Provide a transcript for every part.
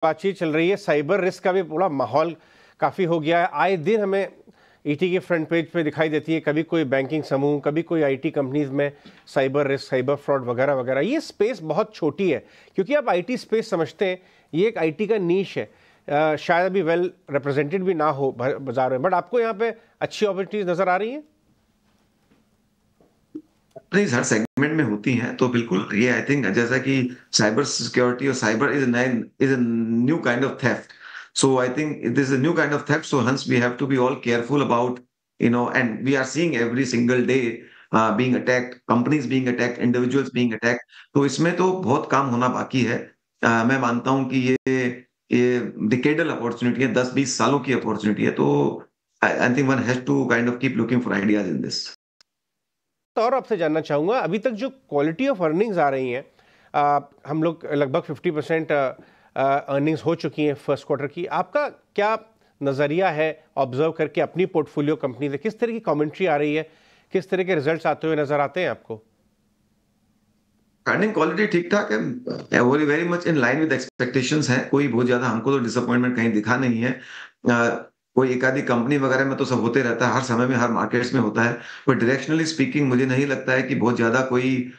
बातचीत चल रही है, साइबर रिस्क का भी पूरा माहौल काफ़ी हो गया है। आए दिन हमें ईटी के फ्रंट पेज पे दिखाई देती है, कभी कोई बैंकिंग समूह, कभी कोई आईटी कंपनीज में साइबर रिस्क, साइबर फ्रॉड वगैरह वगैरह। ये स्पेस बहुत छोटी है क्योंकि आप आईटी स्पेस समझते हैं, ये एक आईटी का नीश है। शायद अभी वेल रिप्रेजेंटेड भी ना हो बाजार में, बट आपको यहाँ पे अच्छी अपॉर्चुनिटीज नजर आ रही हैं? कंपनीज हर सेगमेंट में होती हैं, तो बिल्कुल ये आई थिंक जैसा कि साइबर सिक्योरिटी और cyber is a new kind of theft. So I think it is a new kind of theft. So hence we have to be all careful about, and we are seeing every single day being attacked, companies being attacked, individuals being attacked. तो इसमें तो बहुत काम होना बाकी है. मैं मानता हूं कि ये डिकेडल अपॉर्चुनिटी है, 10-20 सालों की अपॉर्चुनिटी है. तो I think one has to kind of keep looking for ideas in this. तो और आपसे जानना चाहूँगा, अभी तक जो क्वालिटी ऑफ अर्निंग्स आ रही हैं, हम लोग लगभग 50% अर्निंग्स हो चुकी हैं फर्स्ट क्वार्टर की। आपका क्या नज़रिया है ऑब्जर्व करके अपनी पोर्टफोलियो कंपनी से? किस तरह की कमेंट्री आ रही है, किस तरह के रिजल्ट्स आते हुए नजर आते हैं आपको? अर्निंग क्वालिटी ठीक ठाक है, very very much in line with expectations है. कोई बहुत ज्यादा हमको तो डिसअपॉइंटमेंट कहीं दिखा नहीं है. कोई एक आधी कंपनी वगैरह में तो सब होते रहता है, हर समय में हर मार्केट्स में होता है. पर डायरेक्शनली स्पीकिंग मुझे नहीं लगता है कि बहुत ज्यादा कोई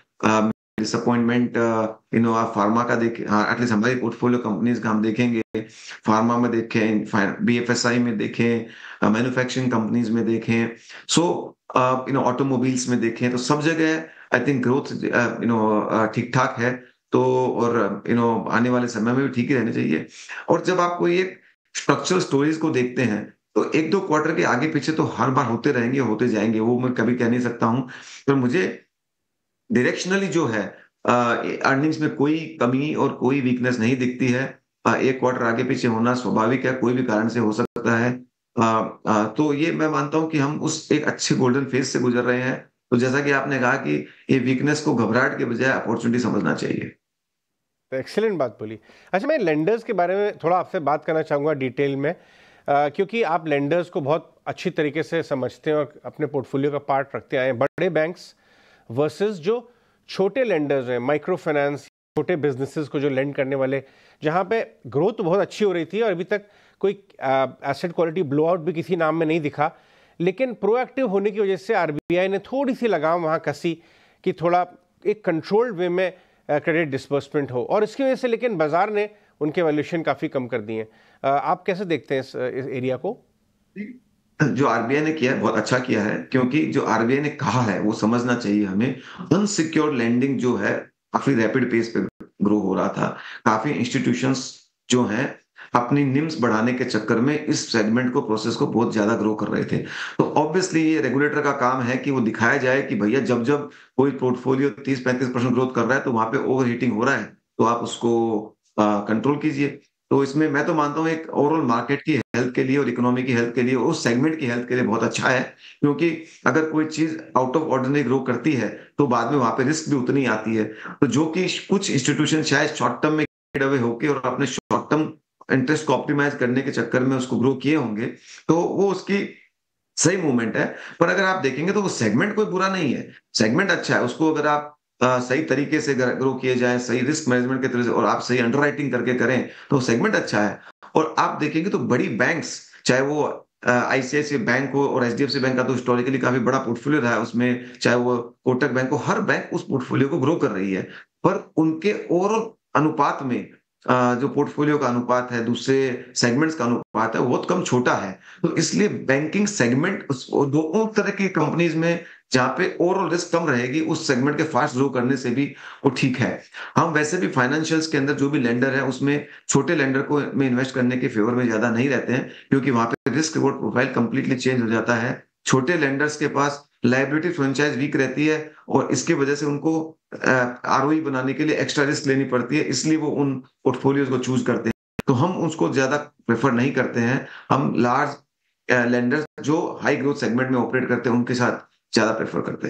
डिसअपॉइंटमेंट. आप फार्मा का देखें, हाँ एटलीस्ट हमारी पोर्टफोलियो कंपनीज का हम देखेंगे, फार्मा में देखें, बीएफएसआई में देखें, मैन्युफैक्चरिंग कंपनीज में देखें, सो ऑटोमोबाइल्स में देखें, तो सब जगह आई थिंक ग्रोथ ठीक ठाक है. तो और आने वाले समय में भी ठीक ही रहने चाहिए. और जब आप कोई एक स्ट्रक्चरल स्टोरीज को देखते हैं, तो एक दो क्वार्टर के आगे पीछे तो हर बार होते रहेंगे, होते जाएंगे, वो मैं कभी कह नहीं सकता हूं. तो मुझे डायरेक्शनली जो है अर्निंग्स में कोई कमी और कोई वीकनेस नहीं दिखती है. एक क्वार्टर आगे पीछे होना स्वाभाविक है, कोई भी कारण से हो सकता है. तो ये मैं मानता हूं कि हम उस एक अच्छे गोल्डन फेज से गुजर रहे हैं. तो जैसा कि आपने कहा कि ये वीकनेस को घबराहट के बजाय अपॉर्चुनिटी समझना चाहिए. तो एक्सीलेंट बात बोली। अच्छा, मैं लेंडर्स के बारे में थोड़ा आपसे बात करना चाहूँगा डिटेल में, क्योंकि आप लेंडर्स को बहुत अच्छी तरीके से समझते हैं और अपने पोर्टफोलियो का पार्ट रखते आए हैं। बड़े बैंक्स वर्सेस जो छोटे लेंडर्स हैं, माइक्रो फाइनेंस, छोटे बिजनेसेस को जो लेंड करने वाले, जहाँ पे ग्रोथ तो बहुत अच्छी हो रही थी और अभी तक कोई एसेट क्वालिटी ब्लो आउट भी किसी नाम में नहीं दिखा, लेकिन प्रोएक्टिव होने की वजह से आरबीआई ने थोड़ी सी लगाम वहाँ कसी कि थोड़ा एक कंट्रोल्ड वे में क्रेडिट डिसबर्समेंट हो, और इसकी वजह से लेकिन बाजार ने उनके वैल्यूएशन काफ़ी कम कर दिए हैं। आप कैसे देखते हैं इस एरिया को? जो आरबीआई ने किया है बहुत अच्छा किया है, क्योंकि जो आरबीआई ने कहा है वो समझना चाहिए हमें. अनसिक्योर्ड लेंडिंग जो है काफी रैपिड पेस पे ग्रो हो रहा था. काफी इंस्टीट्यूशंस जो हैं अपनी निम्स बढ़ाने के चक्कर में इस सेगमेंट को, प्रोसेस को बहुत ज्यादा ग्रो कर रहे थे. तो ऑब्वियसली ये रेगुलेटर का काम है कि वो दिखाया जाए कि भैया जब जब कोई पोर्टफोलियो 30-35% ग्रोथ कर रहा है तो वहां पे ओवर हीटिंग हो रहा है, तो आप उसको कंट्रोल कीजिए. तो इसमें मैं तो मानता हूँ एक ओवरऑल मार्केट की हेल्थ के लिए और इकोनॉमी की हेल्थ के लिए, उस सेगमेंट की हेल्थ के लिए बहुत अच्छा है. क्योंकि अगर कोई चीज आउट ऑफ ऑर्डिनरी ग्रो करती है तो बाद में वहां पे रिस्क भी उतनी आती है. तो जो कि कुछ इंस्टीट्यूशन शायद शॉर्ट टर्म में अवे होके और अपने शॉर्ट टर्म इंटरेस्ट को ऑप्टिमाइज करने के चक्कर में उसको ग्रो किए होंगे, तो वो उसकी सही मूवमेंट है. पर अगर आप देखेंगे तो वो सेगमेंट कोई बुरा नहीं है, सेगमेंट अच्छा है. उसको अगर आप सही तरीके से ग्रो किए जाए, सही रिस्क मैनेजमेंट के तरह से, और आप सही अंडरराइटिंग करके करें, तो सेगमेंट अच्छा है. और आप देखेंगे तो बड़ी बैंक्स, चाहे वो आईसीआईसीआई बैंक हो और एचडीएफसी बैंक का तो हिस्टोरिकली काफी बड़ा पोर्टफोलियो रहा है उसमें, चाहे वो कोटक बैंक हो, हर बैंक उस पोर्टफोलियो को ग्रो कर रही है. पर उनके ओवरऑल अनुपात में जो पोर्टफोलियो का अनुपात है, दूसरे सेगमेंट्स का अनुपात है, वो बहुत कम छोटा है. तो इसलिए बैंकिंग सेगमेंट दोनों तरह की कंपनीज में जहां पे ओवरऑल रिस्क कम रहेगी, उस सेगमेंट के फास्ट ग्रो करने से भी वो ठीक है. हम वैसे भी फाइनेंशियल्स के अंदर जो भी लेंडर है उसमें छोटे लेंडर को में इन्वेस्ट करने के फेवर में ज्यादा नहीं रहते हैं, क्योंकि वहां पे risk reward profile completely change हो जाता है. छोटे लेंडर्स के पास लाइबिलिटी फ्रेंचाइज वीक रहती है और इसकी वजह से उनको आरओई बनाने के लिए एक्स्ट्रा रिस्क लेनी पड़ती है, इसलिए वो उन पोर्टफोलियोज को चूज करते हैं. तो हम उसको ज्यादा प्रेफर नहीं करते हैं. हम लार्ज लेंडर्स जो हाई ग्रोथ सेगमेंट में ऑपरेट करते हैं उनके साथ ज्यादा प्रेफर करते हैं.